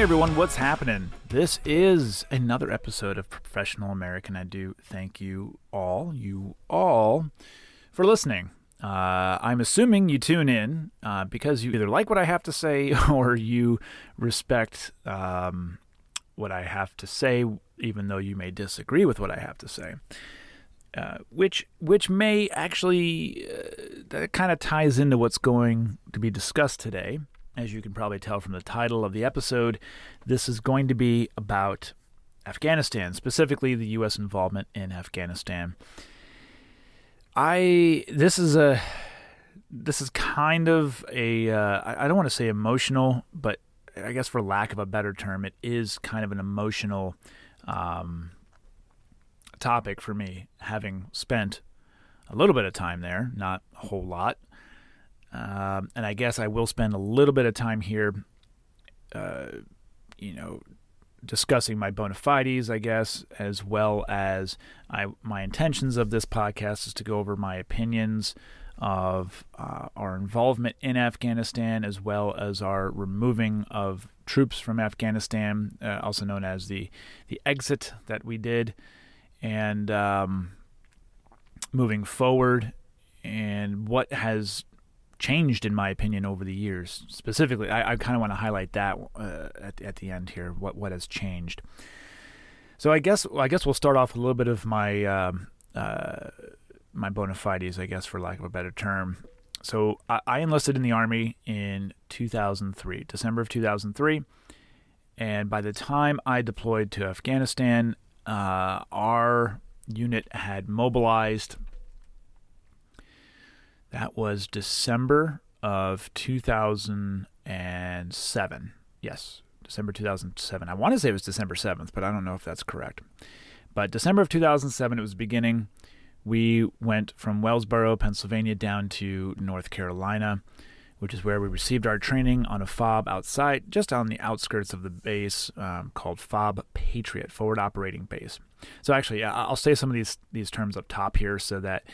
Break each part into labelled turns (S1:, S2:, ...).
S1: everyone, what's happening? This is another episode of Professional American. I do thank you all, for listening. I'm assuming you tune in because you either like what I have to say or you respect what I have to say, even though you may disagree with what I have to say. Which may actually, that kind of ties into what's going to be discussed today. As you can probably tell from the title of the episode, this is going to be about Afghanistan, specifically the U.S. involvement in Afghanistan. This is kind of a, I don't want to say emotional, but I guess for lack of a better term, it is kind of an emotional topic for me, having spent a little bit of time there, not a whole lot. And I guess I will spend a little bit of time here, discussing my bona fides, I guess, as well as my intentions of this podcast is to go over my opinions of our involvement in Afghanistan, as well as our removing of troops from Afghanistan, also known as the exit that we did, and moving forward, and what has changed, in my opinion, over the years. Specifically, I kind of want to highlight that at the end here, what has changed. So I guess we'll start off with a little bit of my my bona fides, I guess, for lack of a better term. So I enlisted in the Army in 2003, December of 2003, and by the time I deployed to Afghanistan, our unit had mobilized. That was December of 2007. Yes, December 2007. I want to say it was December 7th, but I don't know if that's correct. But December of 2007, it was beginning. We went from Wellsboro, Pennsylvania, down to North Carolina, which is where we received our training on a FOB outside, just on the outskirts of the base, called FOB Patriot, Forward Operating Base. So actually, I'll say some of these terms up top here so that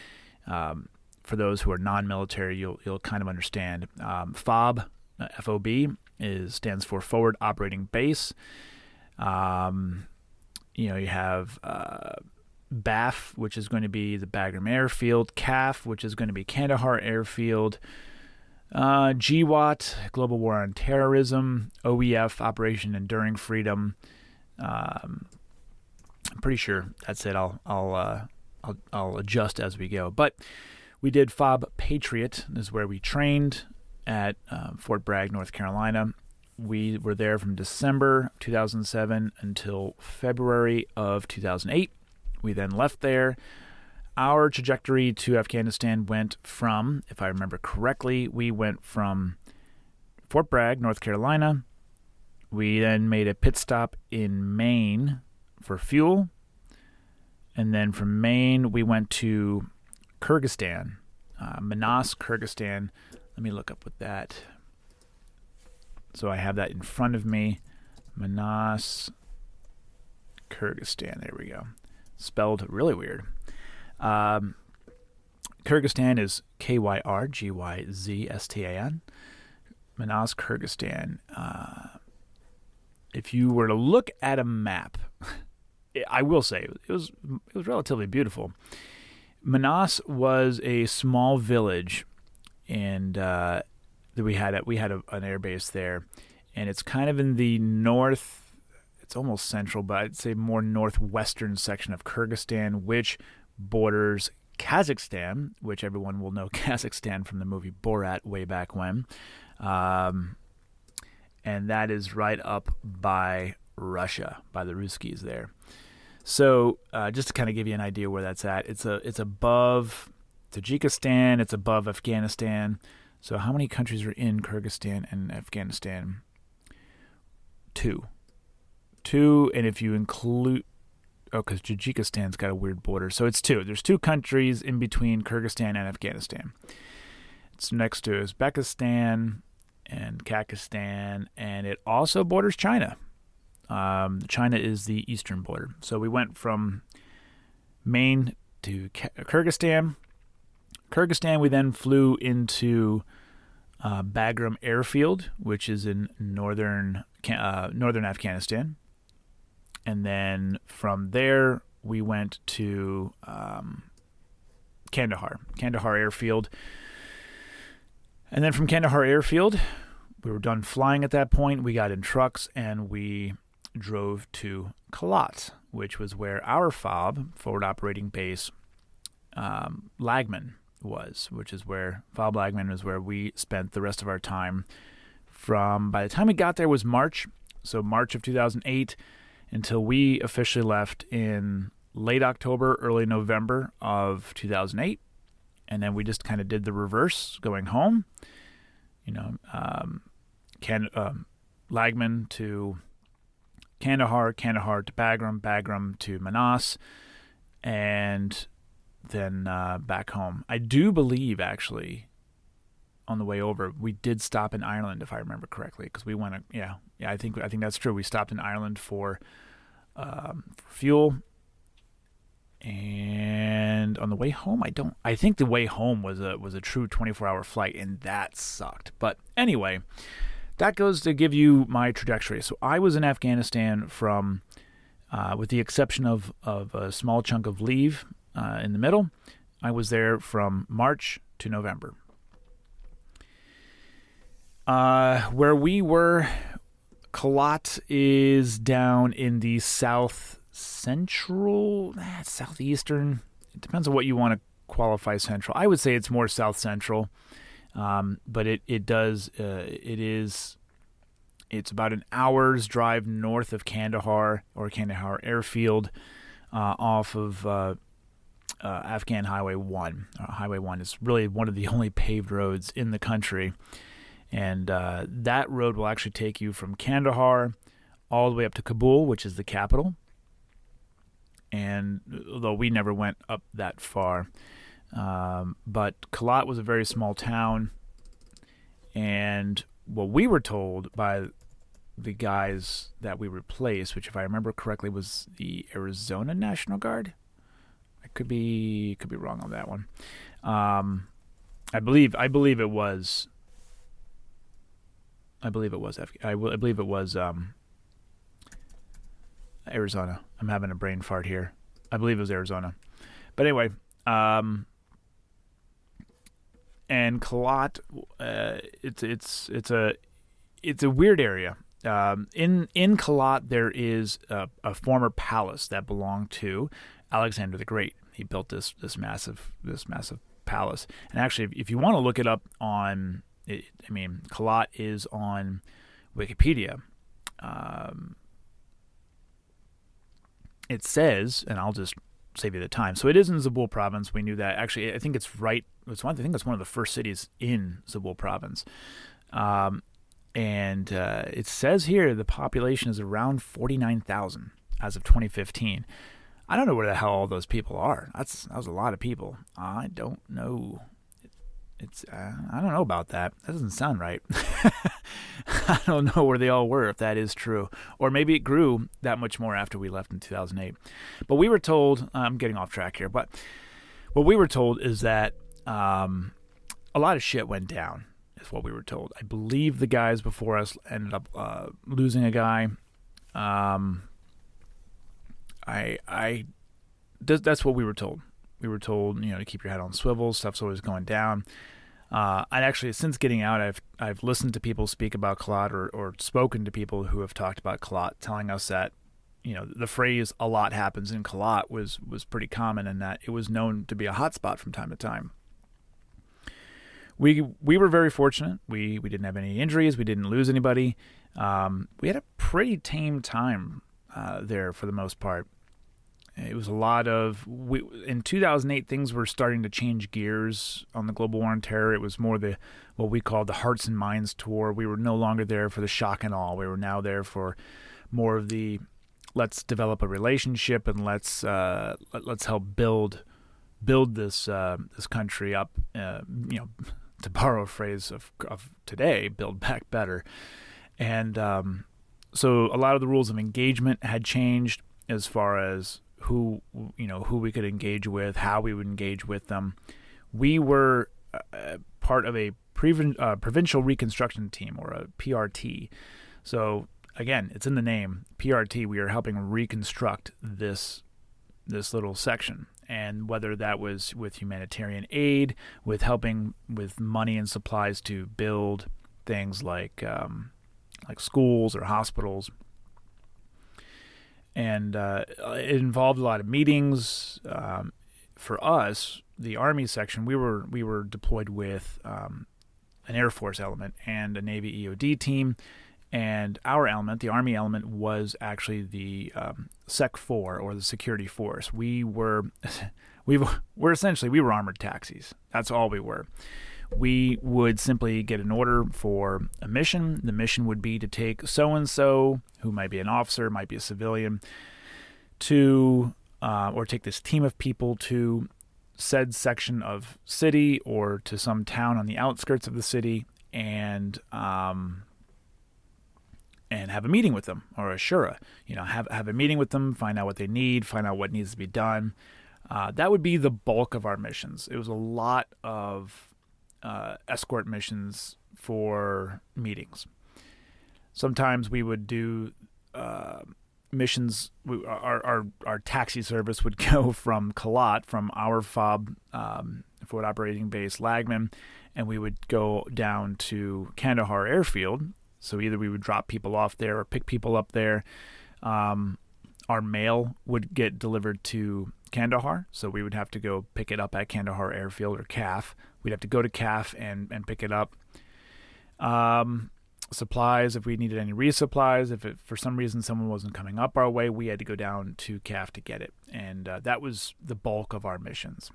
S1: for those who are non-military, you'll kind of understand. FOB, F-O-B, stands for Forward Operating Base. You have BAF, which is going to be the Bagram Airfield, CAF, which is going to be Kandahar Airfield, GWAT, Global War on Terrorism, OEF, Operation Enduring Freedom. I'm pretty sure that's it. I'll adjust as we go, but we did FOB Patriot. This is where we trained at Fort Bragg, North Carolina. We were there from December 2007 until February of 2008. We then left there. Our trajectory to Afghanistan went from, if I remember correctly, we went from Fort Bragg, North Carolina. We then made a pit stop in Maine for fuel. And then from Maine, we went to Kyrgyzstan, Manas, Kyrgyzstan. Let me look up with that. So I have that in front of me. Manas, Kyrgyzstan. There we go. Spelled really weird. Kyrgyzstan is Kyrgyzstan. Manas, Kyrgyzstan. If you were to look at a map, I will say it was relatively beautiful. Manas was a small village, and that we had an airbase there, and it's kind of in the north. It's almost central, but I'd say more northwestern section of Kyrgyzstan, which borders Kazakhstan, which everyone will know Kazakhstan from the movie Borat way back when, and that is right up by Russia, by the Ruskies there. So just to kind of give you an idea where that's at, it's above Tajikistan, it's above Afghanistan. So how many countries are in Kyrgyzstan and Afghanistan? Two, and if you include, because Tajikistan's got a weird border, so it's two. There's two countries in between Kyrgyzstan and Afghanistan. It's next to Uzbekistan and Kazakhstan, and it also borders China. China is the eastern border. So we went from Maine to Kyrgyzstan. We then flew into Bagram Airfield, which is in northern Afghanistan. And then from there, we went to Kandahar Airfield. And then from Kandahar Airfield, we were done flying at that point. We got in trucks and we drove to Qalat, which was where our FOB, Forward Operating Base, Lagman was, which is where FOB Lagman is where we spent the rest of our time by the time we got there was March, so March of 2008, until we officially left in late October, early November of 2008. And then we just kind of did the reverse, going home, Lagman to Kandahar to Bagram to Manas, and then back home. I do believe, actually, on the way over, we did stop in Ireland, if I remember correctly, because we went. I think that's true. We stopped in Ireland for fuel. And on the way home, I think the way home was a true 24-hour flight, and that sucked. But anyway, that goes to give you my trajectory. So I was in Afghanistan from, with the exception of a small chunk of leave in the middle, I was there from March to November. Where we were, Qalat is down in the southeastern. It depends on what you want to qualify central. I would say it's more south central, but it's about an hour's drive north of Kandahar or Kandahar Airfield, off of Afghan Highway 1. Highway 1 is really one of the only paved roads in the country, and that road will actually take you from Kandahar all the way up to Kabul, which is the capital. And although we never went up that far, but Qalat was a very small town, and what we were told by the guys that we replaced, which if I remember correctly was the Arizona National Guard. I could be wrong on that one. I believe it was Arizona. I'm having a brain fart here. I believe it was Arizona. But anyway, and Qalat, it's a weird area. In Qalat there is a former palace that belonged to Alexander the Great. He built this massive palace. And actually, if you want to look it up on, Qalat is on Wikipedia. It says, and I'll just save you the time. So it is in Zabul province. We knew that. Actually, I think it's right. I think it's one of the first cities in Zabul province. And it says here the population is around 49,000 as of 2015. I don't know where the hell all those people are. That was a lot of people. I don't know. I don't know about that. That doesn't sound right. I don't know where they all were, if that is true. Or maybe it grew that much more after we left in 2008. But we were told, I'm getting off track here, but what we were told is that a lot of shit went down, is what we were told. I believe the guys before us ended up losing a guy. That's what we were told. We were told, to keep your head on swivels. Stuff's always going down. And actually, since getting out, I've listened to people speak about Qalat or spoken to people who have talked about Qalat, telling us that, the phrase "a lot happens in Qalat" was pretty common, and that it was known to be a hotspot from time to time. We were very fortunate. We didn't have any injuries. We didn't lose anybody. We had a pretty tame time there for the most part. It was a lot of... in 2008, things were starting to change gears on the global war on terror. It was more what we called the Hearts and Minds tour. We were no longer there for the shock and awe. We were now there for more of the let's develop a relationship and let's help build this country up. To borrow a phrase of today, build back better. And so a lot of the rules of engagement had changed as far as who we could engage with, how we would engage with them. We were part of a provincial reconstruction team, or a PRT. So again, it's in the name, PRT. We are helping reconstruct this little section, and whether that was with humanitarian aid, with helping with money and supplies to build things like schools or hospitals. And it involved a lot of meetings. For us, the Army section, we were deployed with an Air Force element and a Navy EOD team. And our element, the Army element, was actually the Sec 4, or the security force. We were armored taxis. That's all we were. We would simply get an order for a mission. The mission would be to take so-and-so, who might be an officer, might be a civilian, or take this team of people to said section of city or to some town on the outskirts of the city, and have a meeting with them, or a shura. Have a meeting with them, find out what they need, find out what needs to be done. That would be the bulk of our missions. It was a lot of escort missions for meetings. Sometimes we would do missions. Our taxi service would go from Qalat, from our FOB, Forward Operating Base Lagman, and we would go down to Kandahar Airfield. So either we would drop people off there or pick people up there. Our mail would get delivered to Kandahar, so we would have to go pick it up at Kandahar Airfield, or CAF. We'd have to go to CAF and pick it up. Supplies, if we needed any resupplies, if for some reason someone wasn't coming up our way, we had to go down to CAF to get it. And that was the bulk of our missions.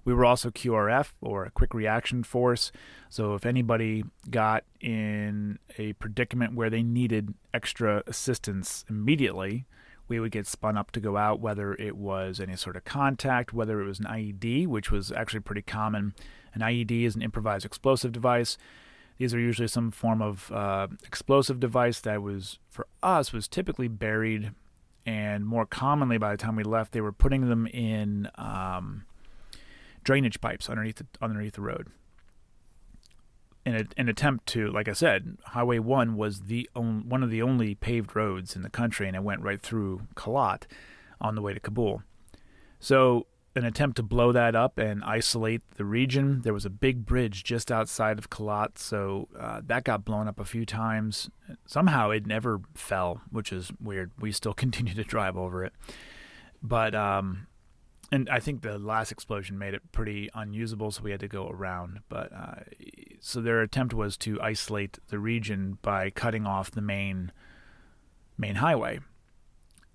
S1: We were also QRF, or a quick reaction force. So if anybody got in a predicament where they needed extra assistance immediately, we would get spun up to go out, whether it was any sort of contact, whether it was an IED, which was actually pretty common. An IED is an improvised explosive device. These are usually some form of explosive device that was typically buried, and more commonly, by the time we left, they were putting them in drainage pipes underneath the road. In an attempt to, like I said, Highway 1 was one of the only paved roads in the country, and it went right through Qalat on the way to Kabul. So an attempt to blow that up and isolate the region. There was a big bridge just outside of Qalat, so that got blown up a few times. Somehow it never fell, which is weird. We still continue to drive over it. But and I think the last explosion made it pretty unusable, so we had to go around. But so their attempt was to isolate the region by cutting off the main highway.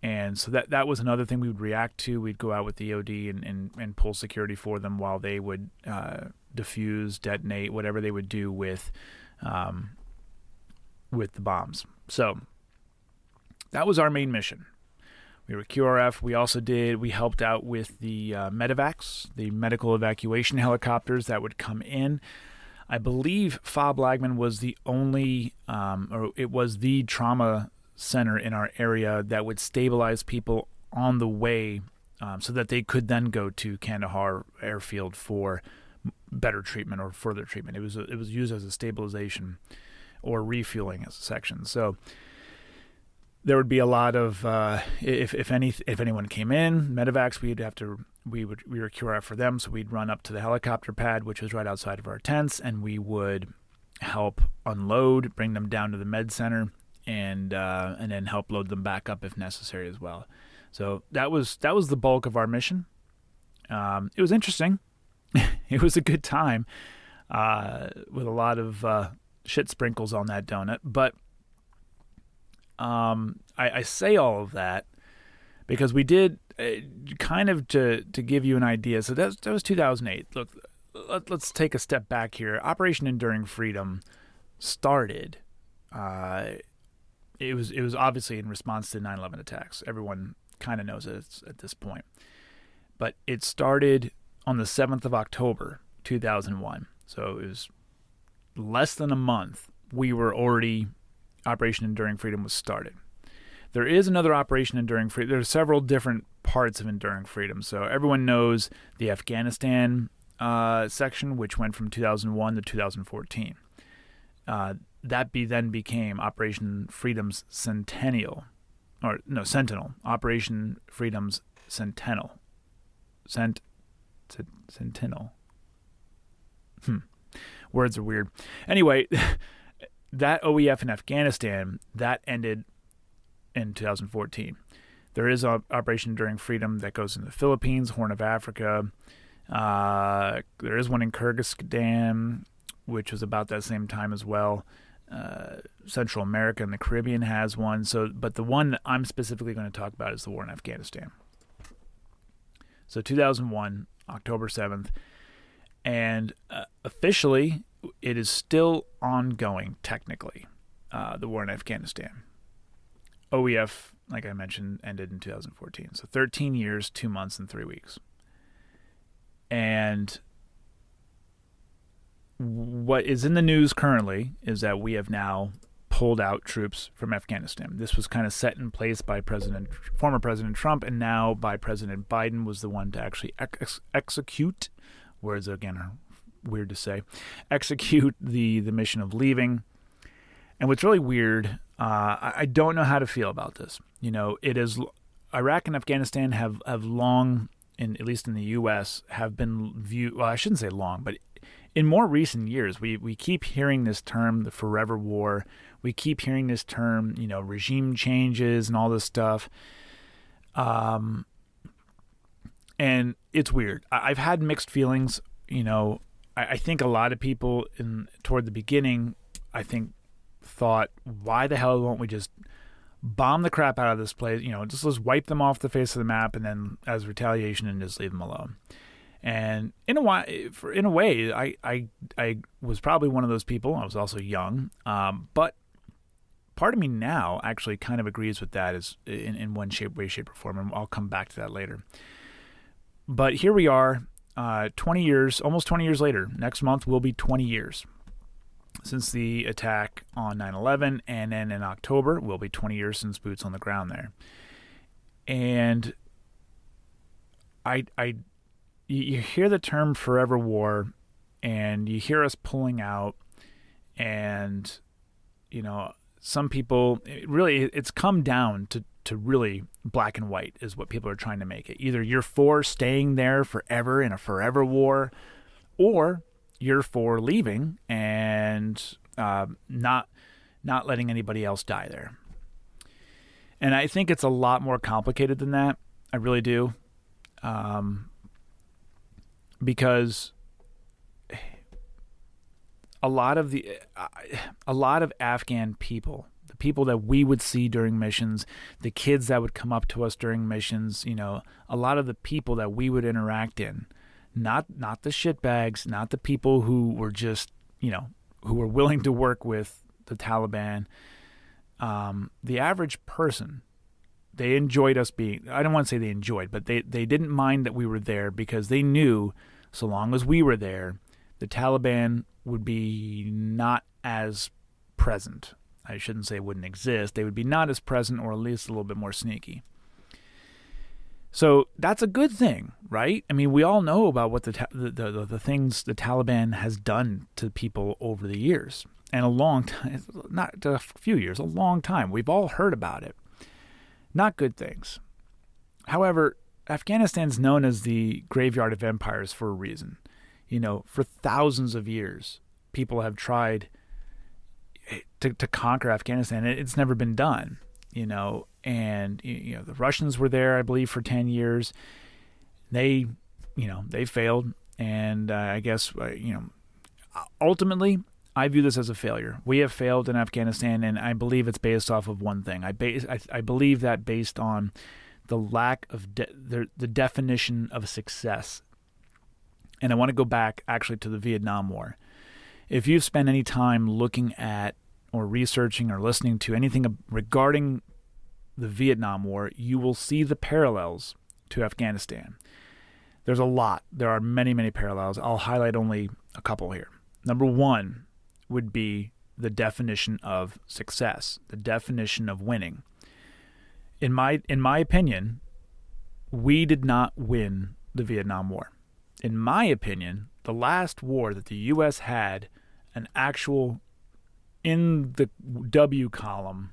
S1: And so that was another thing we would react to. We'd go out with the EOD and pull security for them while they would defuse, detonate, whatever they would do with the bombs. So that was our main mission. We were QRF. We helped out with the medevacs, the medical evacuation helicopters that would come in. I believe FOB Lagman was the only, or it was the trauma center in our area that would stabilize people on the way, so that they could then go to Kandahar Airfield for better treatment or further treatment. It was used as a stabilization or refueling section. So there would be a lot of if anyone came in, medevacs, we were QRF for them, so we'd run up to the helicopter pad, which was right outside of our tents, and we would help unload, bring them down to the med center, and then help load them back up if necessary as well. So that was the bulk of our mission. It was interesting. It was a good time, with a lot of shit sprinkles on that donut, but I say all of that because we did kind of to give you an idea. So that was 2008. Look, let's take a step back here. Operation Enduring Freedom started. It was obviously in response to 9/11 attacks. Everyone kind of knows it at this point, but it started on the 7th of October, 2001. So it was less than a month. We were already. Operation Enduring Freedom was started. There is another Operation Enduring Freedom. There are several different parts of Enduring Freedom. So everyone knows the Afghanistan section, which went from 2001 to 2014. Then became Operation Freedom's Sentinel. Operation Freedom's Sentinel. Sentinel. Words are weird. Anyway, that OEF in Afghanistan, that ended in 2014. There is Operation Enduring Freedom that goes in the Philippines, Horn of Africa. There is one in Kyrgyzstan, which was about that same time as well. Central America and the Caribbean has one. But the one that I'm specifically going to talk about is the war in Afghanistan. So 2001, October 7th. And officially, it is still ongoing, technically, the war in Afghanistan. OEF, like I mentioned, ended in 2014. So 13 years, 2 months, and 3 weeks. And what is in the news currently is that we have now pulled out troops from Afghanistan. This was kind of set in place by former President Trump, and now by President Biden was the one to actually execute. Words, again, are weird to say. Execute the mission of leaving. And what's really weird, I don't know how to feel about this. It is Iraq and Afghanistan have long, at least in the U.S., have been viewed. Well, I shouldn't say long, but in more recent years, we keep hearing this term, the forever war. We keep hearing this term, regime changes and all this stuff. And it's weird. I've had mixed feelings. I think a lot of people toward the beginning, thought, why the hell won't we just bomb the crap out of this place? Let's wipe them off the face of the map, and then as retaliation, and just leave them alone. And in a way, I was probably one of those people. I was also young, but part of me now actually kind of agrees with that, is in one way, shape, or form, and I'll come back to that later. But here we are, 20 years, almost 20 years later. Next month will be 20 years since the attack on 9/11, and then in October will be 20 years since boots on the ground there. And you hear the term forever war, and you hear us pulling out, and some people, it's come down to really black and white is what people are trying to make it. Either you're for staying there forever in a forever war, or you're for leaving and not letting anybody else die there. And I think it's a lot more complicated than that. I really do. Because a lot of Afghan people, the people that we would see during missions, the kids that would come up to us during missions, a lot of the people that we would interact in, not the shitbags, not the people who were just, who were willing to work with the Taliban. The average person, they enjoyed us being, I don't want to say they enjoyed, but they didn't mind that we were there, because they knew so long as we were there, the Taliban would be not as present. I shouldn't say wouldn't exist. They would be not as present, or at least a little bit more sneaky. So that's a good thing, right? I mean, we all know about what the things the Taliban has done to people over the years. And a long time, not a few years, a long time. We've all heard about it. Not good things. However, Afghanistan's known as the graveyard of empires for a reason. For thousands of years, people have tried to conquer Afghanistan. It's never been done, and the Russians were there, I believe, for 10 years. They failed, and I guess, ultimately, I view this as a failure. We have failed in Afghanistan, and I believe it's based off of one thing. I believe that based on the lack of the definition of success. And I want to go back actually to the Vietnam War. If you've spent any time looking at or researching or listening to anything regarding the Vietnam War, you will see the parallels to Afghanistan. There's a lot. There are many, many parallels. I'll highlight only a couple here. Number one would be the definition of success, the definition of winning. In my opinion, we did not win the Vietnam War. in my opinion, the last war that the U.S. had an actual in the W column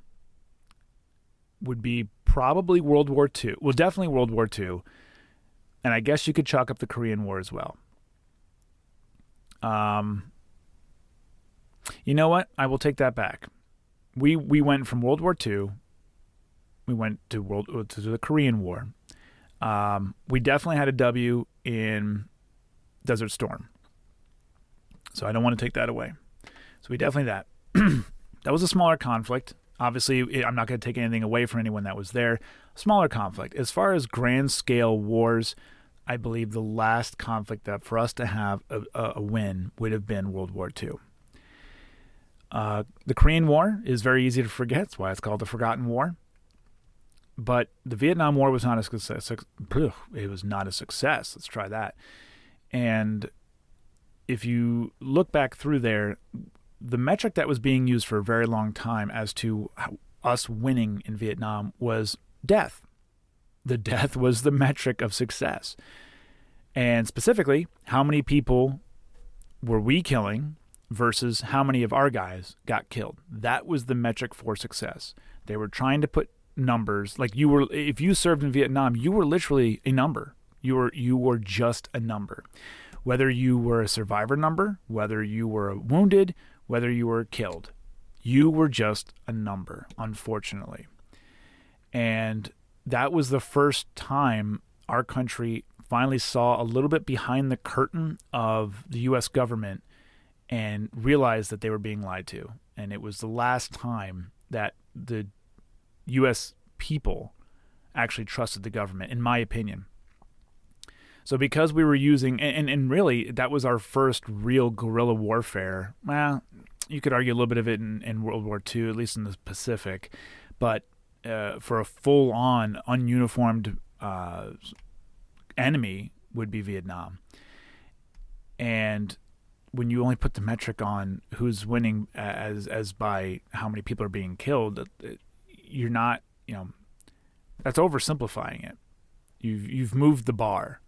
S1: would be probably World War II. Well, definitely World War II. And I guess you could chalk up the Korean War as well. You know what? I will take that back. We went from World War II. We went to the Korean War. We definitely had a W in Desert Storm. So I don't want to take that away. So we definitely that. That was a smaller conflict. Obviously, I'm not going to take anything away from anyone that was there. Smaller conflict. As far as grand scale wars, I believe the last conflict that for us to have a win would have been World War II. The Korean War is very easy to forget. That's why it's called the Forgotten War. But the Vietnam War was not a success. It was not a success. Let's try that. And if you look back through there, the metric that was being used for a very long time as to us winning in Vietnam was death. The death was the metric of success. And specifically, how many people were we killing versus how many of our guys got killed. That was the metric for success. They were trying to put numbers, like if you served in Vietnam, you were literally a number. You were just a number. Whether you were a survivor number, whether you were wounded, whether you were killed, you were just a number, unfortunately. And that was the first time our country finally saw a little bit behind the curtain of the U.S. government and realized that they were being lied to. And it was the last time that the U.S. people actually trusted the government, in my opinion. So because we were using, and really that was our first real guerrilla warfare. Well, you could argue a little bit of it in World War II, at least in the Pacific, but for a full-on, ununiformed enemy would be Vietnam. And when you only put the metric on who's winning as by how many people are being killed, you're not, that's oversimplifying it. You've moved the bar.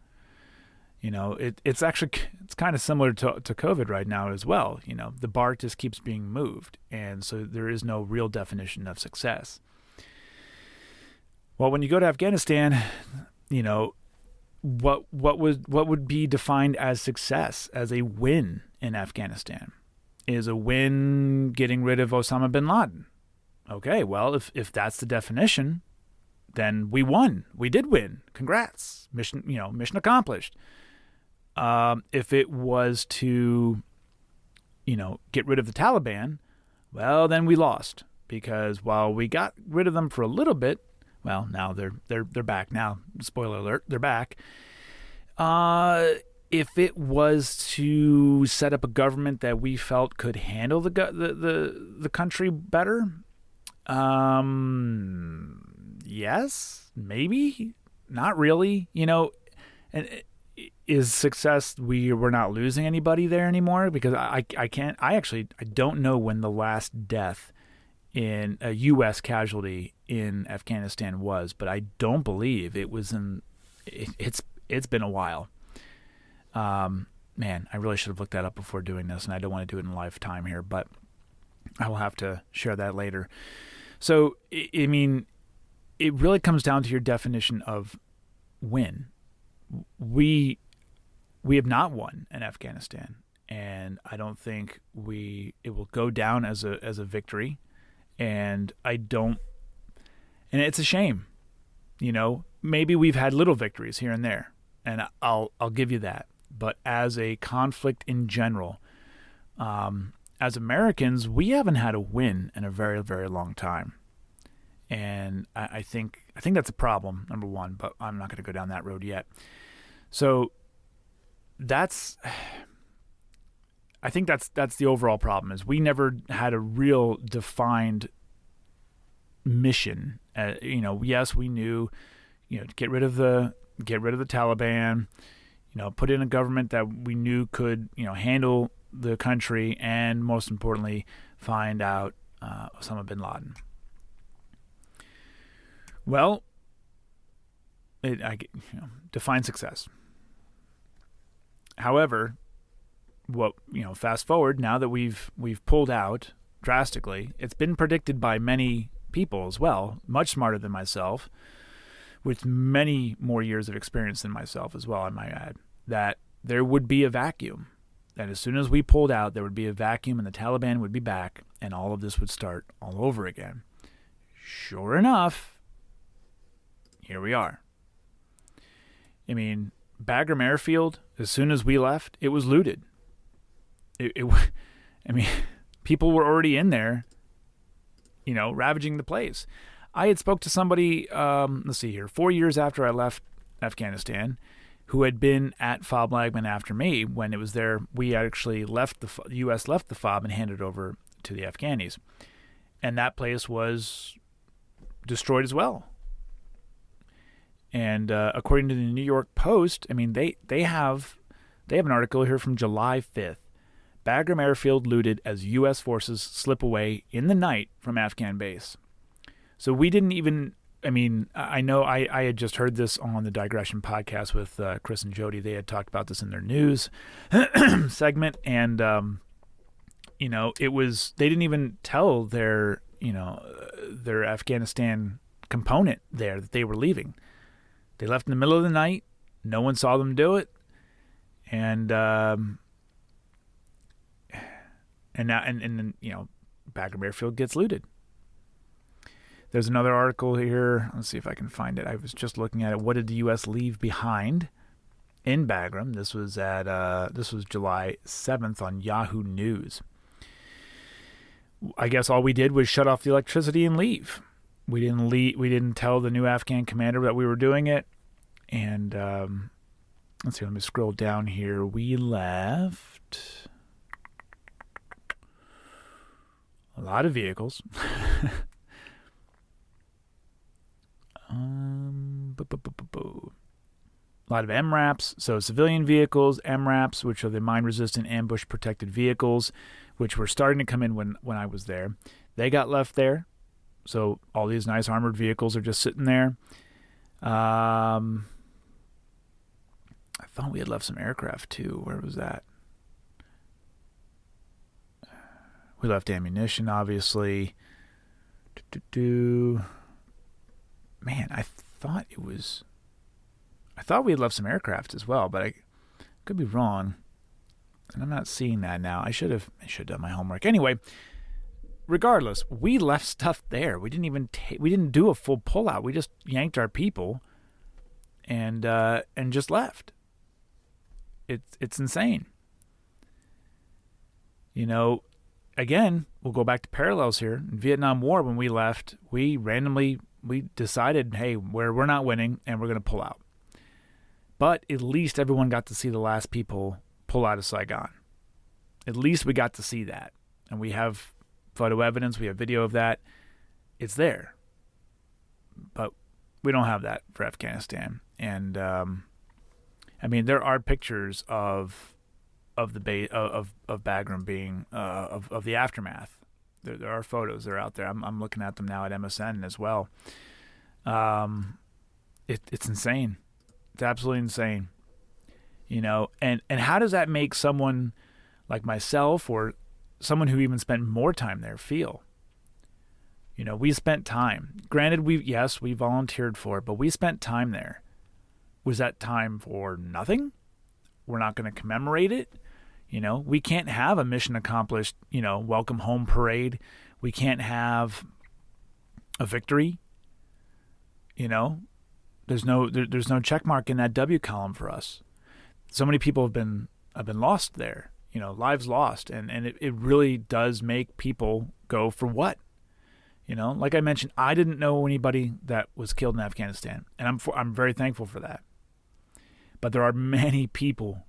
S1: It's kind of similar to COVID right now as well. The bar just keeps being moved, and so there is no real definition of success. Well, when you go to Afghanistan, what would be defined as success, as a win in Afghanistan? Is a win getting rid of Osama bin Laden? Okay, well, if that's the definition, then we won. We did win. Congrats. Mission accomplished. If it was to, get rid of the Taliban, well, then we lost, because while we got rid of them for a little bit, well, now they're back now. Spoiler alert, they're back. If it was to set up a government that we felt could handle the country better, yes, maybe, not really. And is success we're not losing anybody there anymore? Because I don't know when the last death in a U.S. casualty in Afghanistan was, but I don't believe it was it's been a while. Man, I really should have looked that up before doing this, and I don't want to do it in lifetime here, but I will have to share that later. So, I mean, it really comes down to your definition of win. We have not won in Afghanistan, and I don't think it will go down as a victory, and and it's a shame. Maybe we've had little victories here and there, and I'll give you that. But as a conflict in general, as Americans, we haven't had a win in a very, very long time. And I think that's a problem, number one, but I'm not going to go down that road yet. So I think that's the overall problem, is we never had a real defined mission. Yes, we knew, to get rid of the Taliban, put in a government that we knew could, handle the country, and most importantly, find out Osama bin Laden. Well, define success. However, fast forward now that we've pulled out drastically, it's been predicted by many people as well, much smarter than myself, with many more years of experience than myself as well, I might add, that there would be a vacuum. That as soon as we pulled out, there would be a vacuum and the Taliban would be back and all of this would start all over again. Sure enough, here we are. I mean, Bagram Airfield, as soon as we left, it was looted. People were already in there, ravaging the place. I had spoke to somebody, 4 years after I left Afghanistan, who had been at FOB Lagman after me. When it was there, we actually left the U.S. left the FOB and handed it over to the Afghanis, and that place was destroyed as well. And according to the New York Post, they have an article here from July 5th. Bagram Airfield looted as U.S. forces slip away in the night from Afghan base. So we didn't even, I know I had just heard this on the Digression podcast with Chris and Jody. They had talked about this in their news segment. And, they didn't even tell their Afghanistan component there that they were leaving. They left in the middle of the night. No one saw them do it. And now, Bagram Airfield gets looted. There's another article here. Let's see if I can find it. I was just looking at it. What did the U.S. leave behind in Bagram? This was July 7th on Yahoo News. I guess all we did was shut off the electricity and leave. We didn't tell the new Afghan commander that we were doing it. And let's see. Let me scroll down here. We left a lot of vehicles. A lot of MRAPs, so civilian vehicles, MRAPs, which are the mine-resistant ambush-protected vehicles, which were starting to come in when I was there. They got left there, so all these nice armored vehicles are just sitting there. I thought we had left some aircraft, too. Where was that? We left ammunition, obviously. Man, I thought we had left some aircraft as well, but I could be wrong. And I'm not seeing that now. I should have done my homework. Anyway, regardless, we left stuff there. We didn't do a full pullout. We just yanked our people and just left. It's insane. Again, we'll go back to parallels here. In Vietnam War, when we left, we decided, hey, we're not winning, and we're going to pull out. But at least everyone got to see the last people pull out of Saigon. At least we got to see that. And we have photo evidence. We have video of that. It's there. But we don't have that for Afghanistan. And, there are pictures of Bagram being, of the aftermath. There are photos. They're out there. I'm looking at them now at MSN as well. It's insane. It's absolutely insane. And how does that make someone like myself or someone who even spent more time there feel? We spent time. Granted, we volunteered for it, but we spent time there. Was that time for nothing? We're not going to commemorate it? We can't have a mission accomplished, welcome home parade. We can't have a victory. There's no check mark in that W column for us. So many people have been lost there, lives lost. And it really does make people go, for what? Like I mentioned, I didn't know anybody that was killed in Afghanistan. And I'm very thankful for that. But there are many people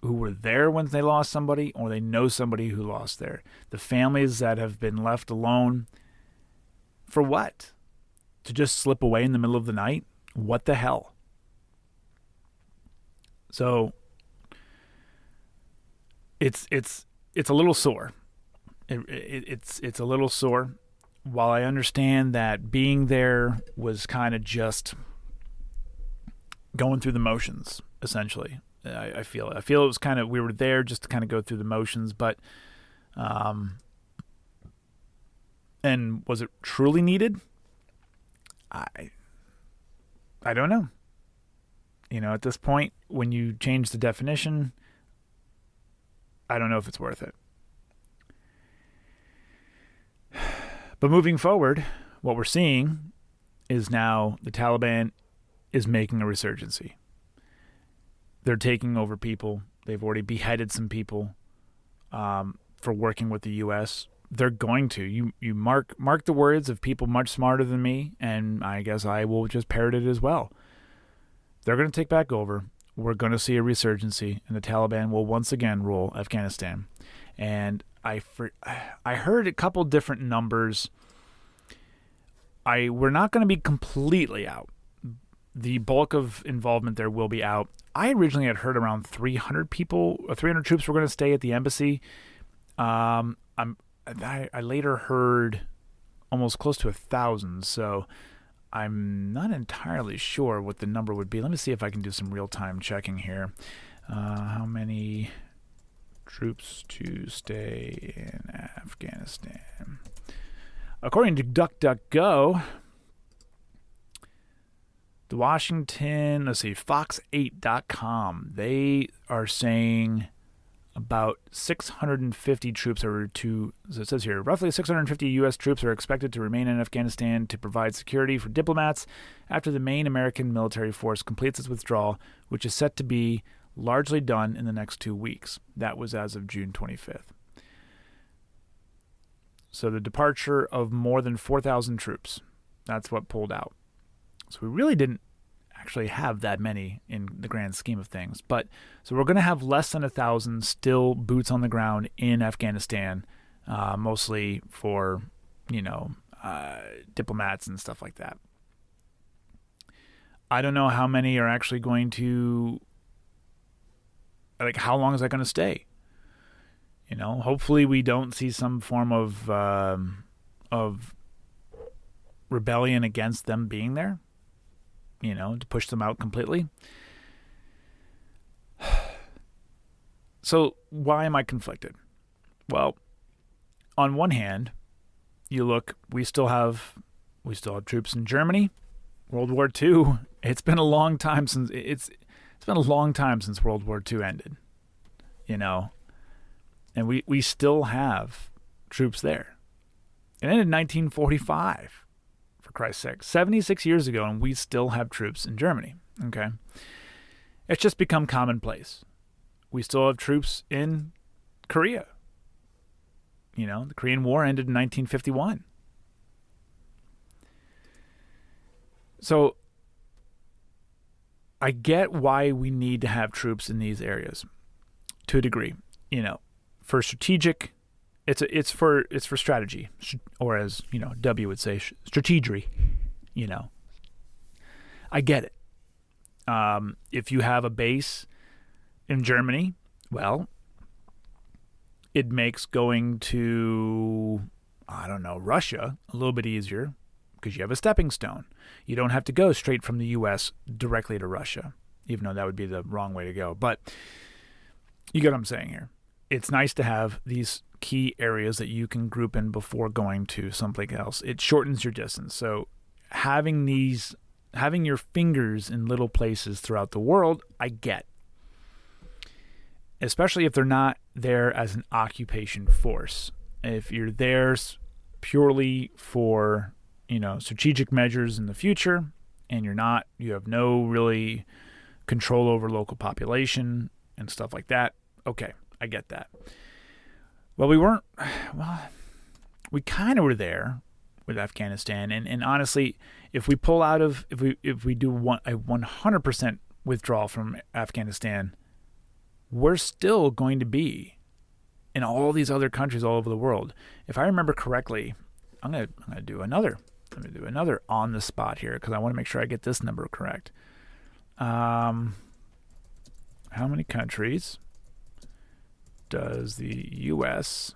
S1: who were there when they lost somebody, or they know somebody who lost there. The families that have been left alone, for what? To just slip away in the middle of the night? What the hell? So it's a little sore. It's a little sore. While I understand that being there was kind of just going through the motions, essentially. I feel it was kind of, we were there just to kind of go through the motions, but and was it truly needed? I don't know. At this point, when you change the definition, I don't know if it's worth it. But moving forward, what we're seeing is now the Taliban is making a resurgency. They're taking over people. They've already beheaded some people for working with the U.S. They're going to. You mark the words of people much smarter than me, and I guess I will just parrot it as well. They're going to take back over. We're going to see a resurgency, and the Taliban will once again rule Afghanistan. And I heard a couple different numbers. We're not going to be completely out. The bulk of involvement there will be out. I originally had heard around 300 troops were going to stay at the embassy. I later heard almost close to 1,000. So I'm not entirely sure what the number would be. Let me see if I can do some real-time checking here. How many troops to stay in Afghanistan? According to DuckDuckGo, the Washington, Fox8.com, they are saying about 650 troops so it says here, roughly 650 U.S. troops are expected to remain in Afghanistan to provide security for diplomats after the main American military force completes its withdrawal, which is set to be largely done in the next 2 weeks. That was as of June 25th. So the departure of more than 4,000 troops. That's what pulled out. So we really didn't actually have that many in the grand scheme of things. But so we're going to have less than 1,000 still boots on the ground in Afghanistan, mostly for, diplomats and stuff like that. I don't know how many are actually going to, how long is that going to stay? Hopefully we don't see some form of rebellion against them being there, to push them out completely. So why am I conflicted? Well, on one hand, you look, we still have troops in Germany. World War II. It's been a long time since World War II ended. And we still have troops there. It ended in 1945, for Christ's sake. 76 years ago, and we still have troops in Germany. Okay? It's just become commonplace. We still have troops in Korea. The Korean War ended in 1951. So I get why we need to have troops in these areas to a degree. For strategic, it's for strategy, or as W would say, strategery. I get it. If you have a base in Germany, well, it makes going to Russia a little bit easier because you have a stepping stone. You don't have to go straight from the U.S. directly to Russia, even though that would be the wrong way to go. But you get what I'm saying here. It's nice to have these key areas that you can group in before going to something else. It shortens your distance. So having your fingers in little places throughout the world, I get. Especially if they're not there as an occupation force. If you're there purely for, strategic measures in the future, and you have no really control over local population and stuff like that, okay. I get that. Well, we kind of were there with Afghanistan, and honestly, if we pull out of, if we do a 100% withdrawal from Afghanistan, we're still going to be in all these other countries all over the world. If I remember correctly, I'm gonna do another. Let me do another on the spot here because I want to make sure I get this number correct. How many countries does the U.S.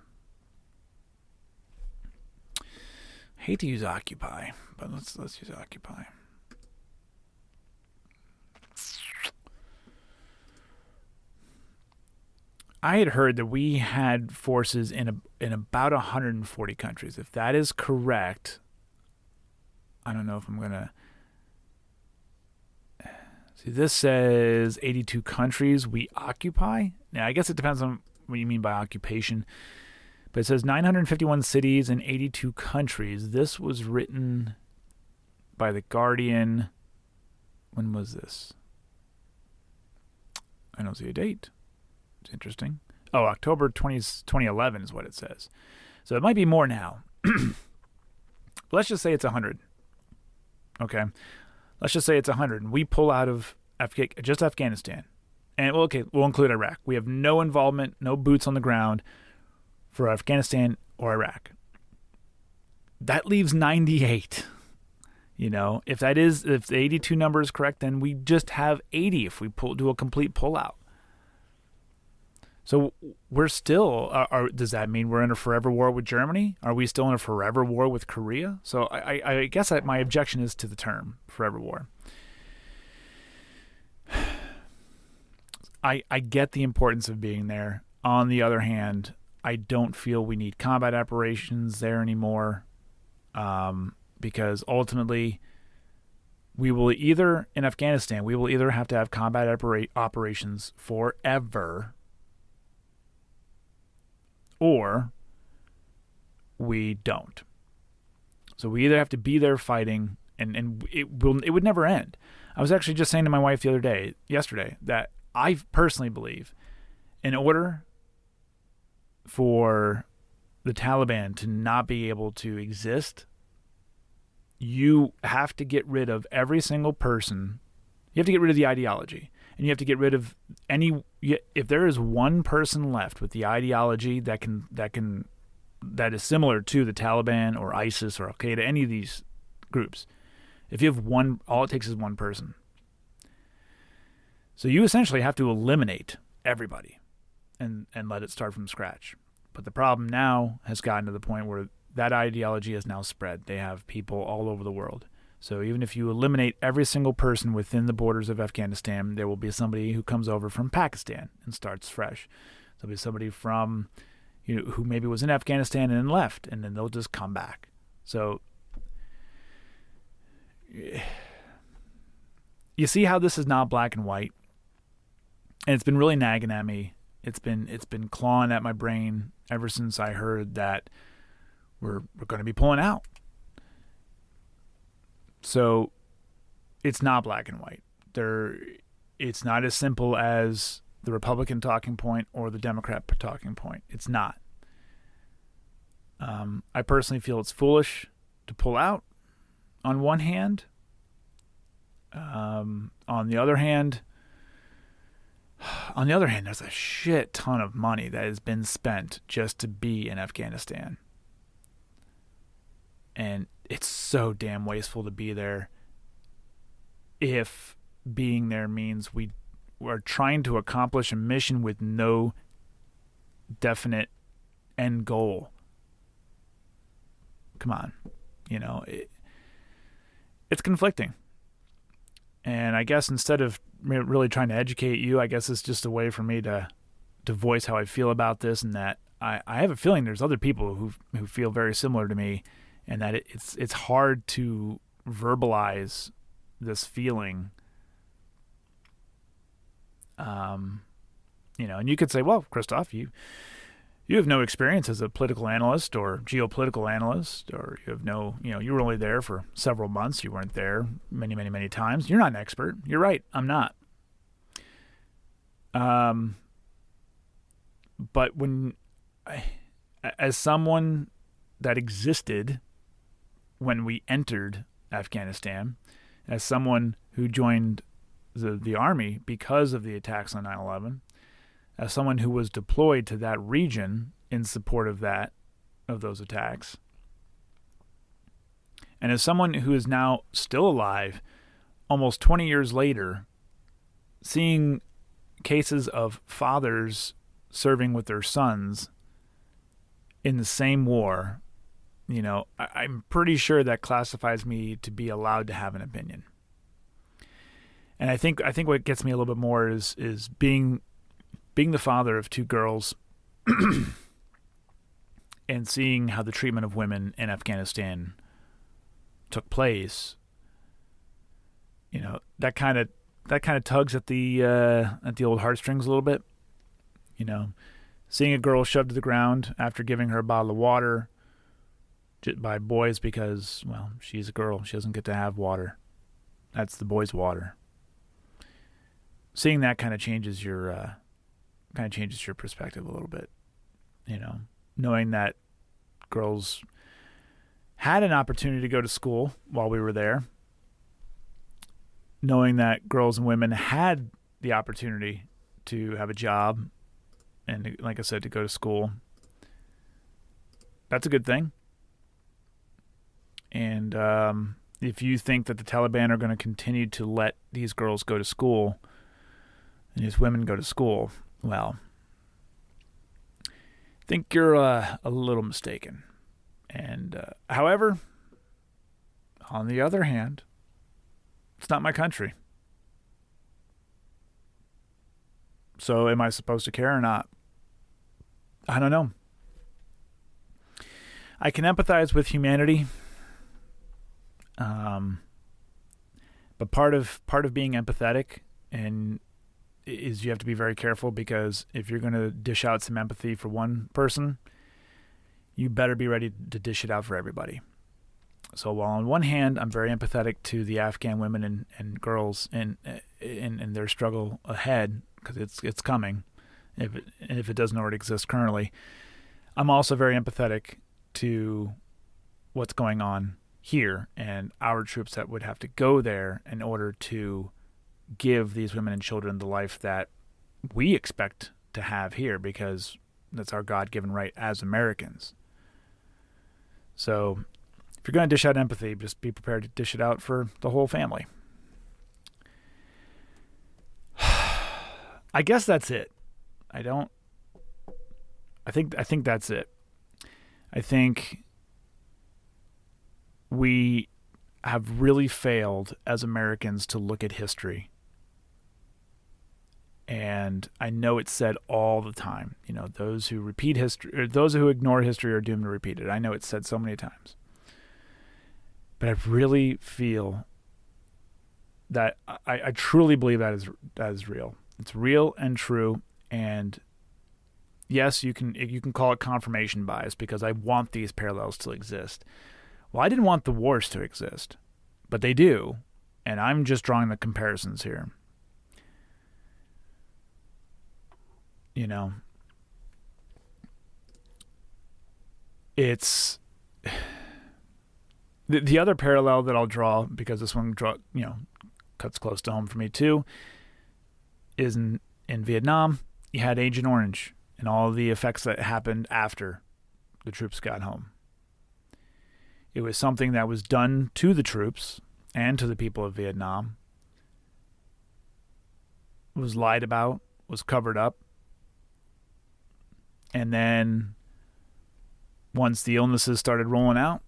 S1: hate to use Occupy, but let's use Occupy. I had heard that we had forces in about 140 countries. If that is correct, I don't know if I'm gonna see. This says 82 countries we occupy. Now, I guess it depends on what you mean by occupation. But it says 951 cities in 82 countries. This was written by The Guardian. When was this? I don't see a date. It's interesting. Oh, October 2011 is what it says. So it might be more now. Let's just say it's 100. Okay. Let's just say it's 100. And we pull out of just Afghanistan. And, well, okay, we'll include Iraq. We have no involvement, no boots on the ground for Afghanistan or Iraq. That leaves 98. You know, if the 82 number is correct, then we just have 80 if we do a complete pullout. So we're still, does that mean we're in a forever war with Germany? Are we still in a forever war with Korea? So I guess my objection is to the term forever war. I get the importance of being there. On the other hand, I don't feel we need combat operations there anymore, because ultimately we will either, in Afghanistan, we will either have to have combat operations forever, or we don't. So we either have to be there fighting, and it would never end. I was actually just saying to my wife yesterday, that I personally believe in order for the Taliban to not be able to exist, you have to get rid of every single person. You have to get rid of the ideology. And you have to get rid of if there is one person left with the ideology that is similar to the Taliban or ISIS or Al Qaeda, any of these groups. If you have one, all it takes is one person. So you essentially have to eliminate everybody and let it start from scratch. But the problem now has gotten to the point where that ideology has now spread. They have people all over the world. So even if you eliminate every single person within the borders of Afghanistan, there will be somebody who comes over from Pakistan and starts fresh. There'll be somebody from, who maybe was in Afghanistan and then left, and then they'll just come back. So you see how this is not black and white, and it's been really nagging at me. It's been clawing at my brain ever since I heard that we're going to be pulling out. So it's not black and white. It's not as simple as the Republican talking point or the Democrat talking point. It's not. I personally feel it's foolish to pull out on one hand. On the other hand, there's a shit ton of money that has been spent just to be in Afghanistan. And it's so damn wasteful to be there if being there means we are trying to accomplish a mission with no definite end goal. Come on. It's conflicting. And I guess instead of really trying to educate you, I guess it's just a way for me to voice how I feel about this, and that I have a feeling there's other people who feel very similar to me, and that it's hard to verbalize this feeling. And you could say, well, Christoph, you have no experience as a political analyst or geopolitical analyst, or you were only there for several months. You weren't there many, many, many times. You're not an expert. You're right. I'm not. But as someone that existed when we entered Afghanistan, as someone who joined the army because of the attacks on 9/11, as someone who was deployed to that region in support of those attacks, and as someone who is now still alive, almost 20 years later, seeing cases of fathers serving with their sons in the same war, I'm pretty sure that classifies me to be allowed to have an opinion. And I think what gets me a little bit more is being being the father of 2 girls and seeing how the treatment of women in Afghanistan took place, that kind of tugs at the old heartstrings a little bit. Seeing a girl shoved to the ground after giving her a bottle of water by boys because, well, she's a girl. She doesn't get to have water. That's the boys' water. Seeing that kind of changes your perspective a little bit. Knowing that girls had an opportunity to go to school while we were there. Knowing that girls and women had the opportunity to have a job and, like I said, to go to school. That's a good thing. And if you think that the Taliban are going to continue to let these girls go to school and these women go to school, well, I think you're a little mistaken. And however, on the other hand, it's not my country. So am I supposed to care or not? I don't know. I can empathize with humanity. But part of being empathetic is you have to be very careful, because if you're going to dish out some empathy for one person, you better be ready to dish it out for everybody. So while on one hand I'm very empathetic to the Afghan women and girls in their struggle ahead, because it's coming, if it doesn't already exist currently, I'm also very empathetic to what's going on here and our troops that would have to go there in order to give these women and children the life that we expect to have here, because that's our God-given right as Americans. So if you're going to dish out empathy, just be prepared to dish it out for the whole family. I guess that's it. I think that's it. I think we have really failed as Americans to look at history. And I know it's said all the time, those who repeat history, or those who ignore history are doomed to repeat it. I know it's said so many times. But I really feel that I truly believe that is real. It's real and true. And yes, you can call it confirmation bias, because I want these parallels to exist. Well, I didn't want the wars to exist, but they do. And I'm just drawing the comparisons here. It's the other parallel that I'll draw, because this one cuts close to home for me too, is in Vietnam. You had Agent Orange and all the effects that happened after the troops got home. It was something that was done to the troops and to the people of Vietnam. It was lied about, was covered up. And then once the illnesses started rolling out,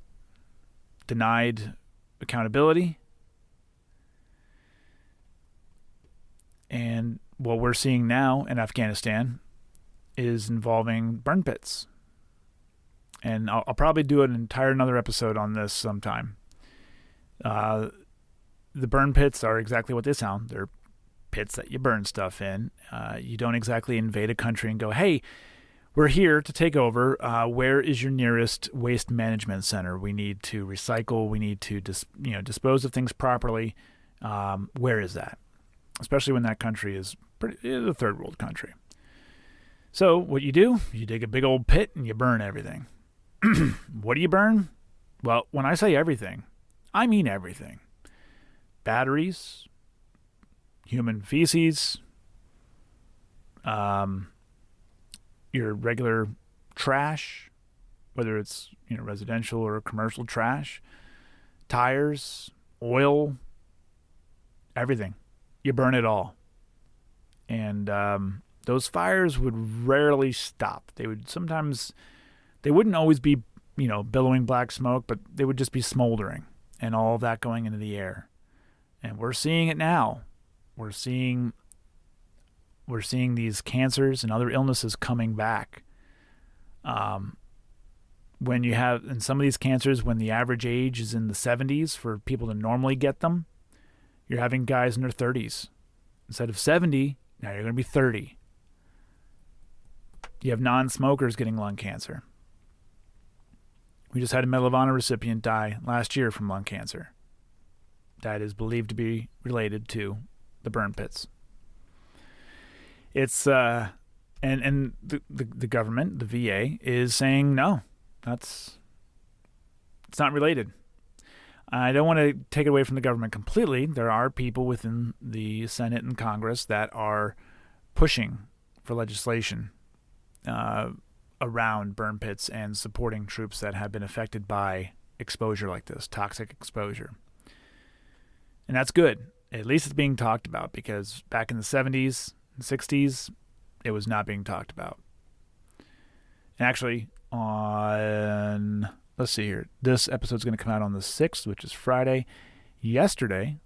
S1: denied accountability. And what we're seeing now in Afghanistan is involving burn pits. And I'll probably do another episode on this sometime. The burn pits are exactly what they sound. They're pits that you burn stuff in. You don't exactly invade a country and go, hey, we're here to take over. Where is your nearest waste management center? We need to recycle. We need to dispose of things properly. Where is that? Especially when that country is a third world country. So what you do, you dig a big old pit and you burn everything. What do you burn? Well, when I say everything, I mean everything. Batteries, human feces, your regular trash, whether it's residential or commercial trash, tires, oil, everything. You burn it all. And those fires would rarely stop. They wouldn't always be, billowing black smoke, but they would just be smoldering and all of that going into the air. And we're seeing it now. We're seeing we're seeing these cancers and other illnesses coming back. When you have, in some of these cancers, when the average age is in the 70s for people to normally get them, you're having guys in their 30s. Instead of 70, now you're going to be 30. You have non-smokers getting lung cancer. We just had a Medal of Honor recipient die last year from lung cancer. That is believed to be related to the burn pits. It's and the government, the VA, is saying no, it's not related. I don't want to take it away from the government completely. There are people within the Senate and Congress that are pushing for legislation around burn pits and supporting troops that have been affected by exposure like this, toxic exposure. And that's good. At least it's being talked about, because back in the 70s and 60s, it was not being talked about. And actually, let's see here. This episode's going to come out on the 6th, which is Friday. Yesterday,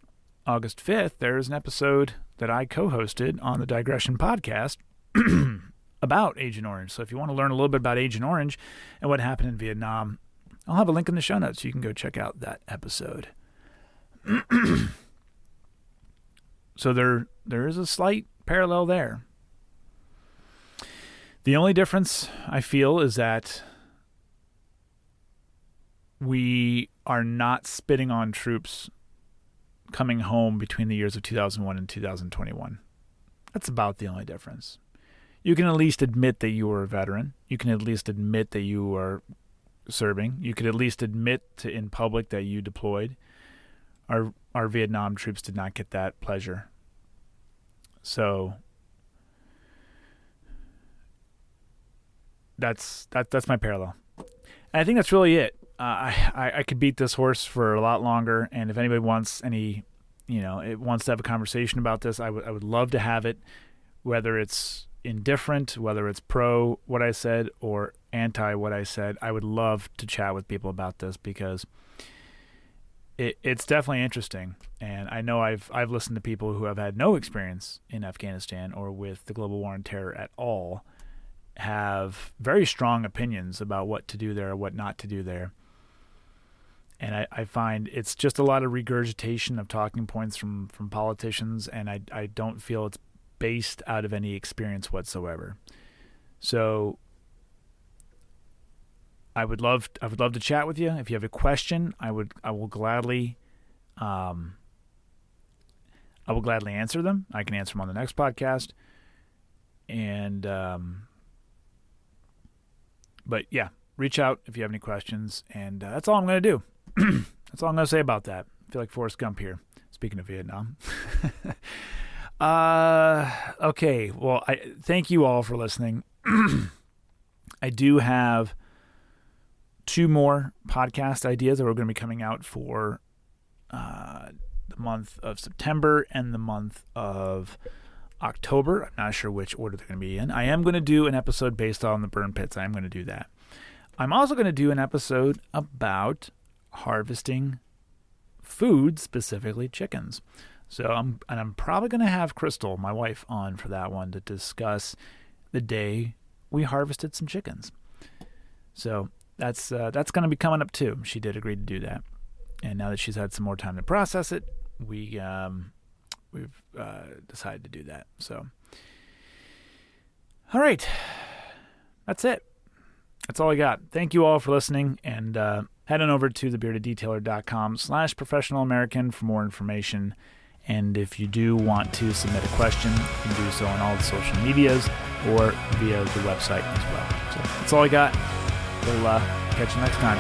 S1: August 5th, there's an episode that I co-hosted on the Digression podcast about Agent Orange. So if you want to learn a little bit about Agent Orange and what happened in Vietnam, I'll have a link in the show notes so you can go check out that episode. So there is a slight parallel there. The only difference I feel is that we are not spitting on troops coming home between the years of 2001 and 2021. That's about the only difference. You can at least admit that you were a veteran. You can at least admit that you are serving. You could at least admit in public that you deployed. Our Vietnam troops did not get that pleasure. So that's my parallel. And I think that's really it. I could beat this horse for a lot longer, and if anybody wants wants to have a conversation about this, I would love to have it, whether it's indifferent, whether it's pro what I said or anti what I said. I would love to chat with people about this, because it's definitely interesting. And I know I've listened to people who have had no experience in Afghanistan or with the global war on terror at all, have very strong opinions about what to do there or what not to do there. And I find it's just a lot of regurgitation of talking points from politicians, and I don't feel it's based out of any experience whatsoever. So I would love to chat with you. If you have a question, I will gladly answer them. I can answer them on the next podcast. And but yeah, reach out if you have any questions, and that's all I'm going to do. That's all I'm going to say about that. I feel like Forrest Gump here, speaking of Vietnam. Okay, well, I thank you all for listening. I do have 2 more podcast ideas that are going to be coming out for the month of September and the month of October. I'm not sure which order they're going to be in. I am going to do an episode based on the burn pits. I am going to do that. I'm also going to do an episode about harvesting food, specifically chickens. So I'm probably going to have Crystal, my wife, on for that one to discuss the day we harvested some chickens. So that's going to be coming up too. She did agree to do that, and now that she's had some more time to process it, we've decided to do that. So, all right, that's it. That's all I got. Thank you all for listening, and head on over to thebeardeddetailer.com/professionalamerican for more information. And if you do want to submit a question, you can do so on all the social medias or via the website as well. So that's all I got. We'll catch you next time.